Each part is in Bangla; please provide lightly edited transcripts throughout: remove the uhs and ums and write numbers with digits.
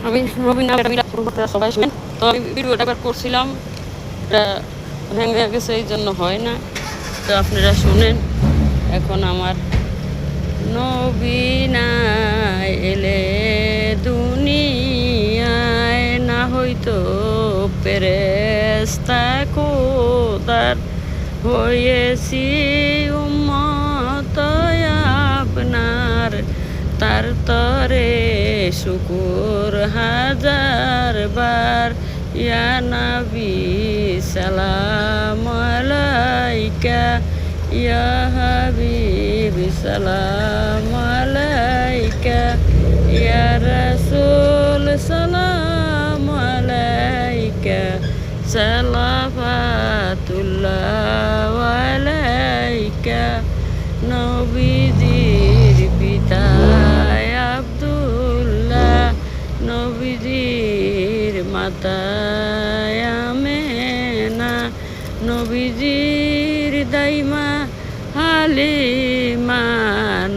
আমি রবিনা সবাই শুনেন। তো আমি ভিডিওটা একবার করছিলাম, এটা ভেঙে গেছে, এই জন্য হয় না। তো আপনারা শুনেন। এখন আমার নবী না এলে দুনিয়ায় না হইতো ফেরেশতা খোদার, হয়েছি উম্মত আপনার, তার তরে শুকুর হাজার বার। ইয়া নবী সালাম আলাইকা, ইয়া হাবিব সালাম আলাইকা, ইয়া রাসূল সালাম আলাইকা, সালাওয়াতুল্লাহ আলাইকা। নবীজির পিতা আব্দুল্লাহ, নবীজির মাতা আমেনা, নবীজির দাইমা হালিমা,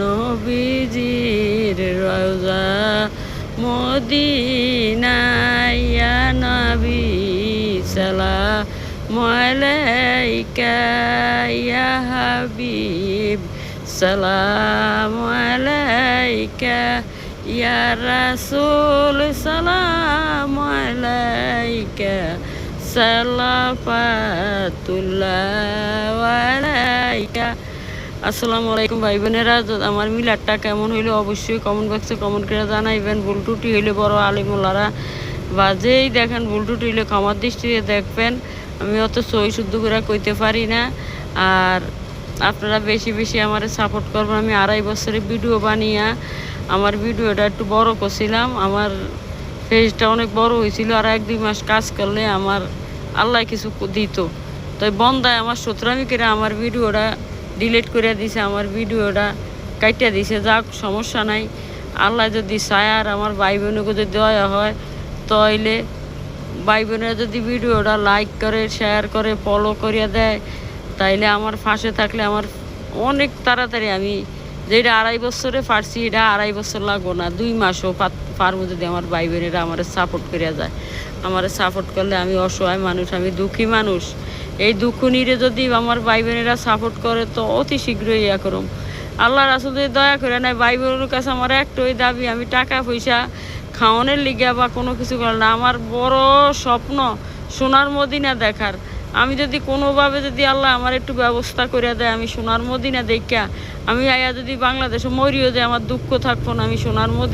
নবীজির রওজা মদিনা। ইয়া নবী সালাম আলাইকা, ইয়া হাবিব সালাম আলাইকা, ইয়া রাসূল সালাম আলাইকা, সালাওয়াতুল্লাহ আলাইকা। আসসালামু আলাইকুম ভাই বোনেরা। আমার মিলাদটা কেমন হইলো অবশ্যই কমেন্ট বক্সে কমেন্ট করে জানাইবেন। ভুল ত্রুটি হইলে বড় আলিমুল্লারা বা যেই দেখেন ভুল ত্রুটি হইলে ক্ষমার দৃষ্টিতে দেখবেন। আমি অত সই শুদ্ধ করে কইতে পারি না। আর আপনারা বেশি বেশি আমার সাপোর্ট করবেন। আমি 2.5 বছরের ভিডিও বানিয়ে আমার ভিডিওটা একটু বড় করছিলাম, আমার পেজটা অনেক বড় হয়েছিল। আর 1-2 মাস কাজ করলে আমার আল্লাহ কিছু দিত। তো বন্দায় আমার শত্রুমি করে আমার ভিডিওটা ডিলিট করে দিছে, আমার ভিডিওটা কাটিয়ে দিছে। যাক, সমস্যা নাই। আল্লাহ যদি চায় আর আমার ভাই বোনকে যদি দেওয়া হয়, তাইলে ভাই বোনেরা যদি ভিডিওটা লাইক করে, শেয়ার করে, ফলো করিয়া দেয়, তাইলে আমার পাশে থাকলে আমার অনেক তাড়াতাড়ি আমি যেটা 2.5 বছরে পারছি, এটা 2.5 বছর লাগবো না, 2 মাসও পারবো যদি আমার ভাই বোনেরা আমার সাপোর্ট করিয়া যায়। আমার সাপোর্ট করলে, আমি অসহায় মানুষ, আমি দুঃখী মানুষ। এই দুঃখ নিরে যদি আমার ভাই বোনেরা সাপোর্ট করে তো অতি শীঘ্রই ইয়া করুম। আল্লাহ রাসূল যদি দয়া করে নেয়, ভাই বোনের কাছে আমার একটাই দাবি, আমি টাকা পয়সা খাওয়ানোর লিগা বা কোনো কিছু করে না, আমার বড় স্বপ্ন সোনার মদিনা দেখার। আমি যদি কোনোভাবে যদি আল্লাহ আমার একটু ব্যবস্থা করে দেয়, আমি সোনার মদিনা দেখা আমি আয়া যদি বাংলাদেশে মরিও যে আমার দুঃখ থাকবো না, আমি সোনার মদিনা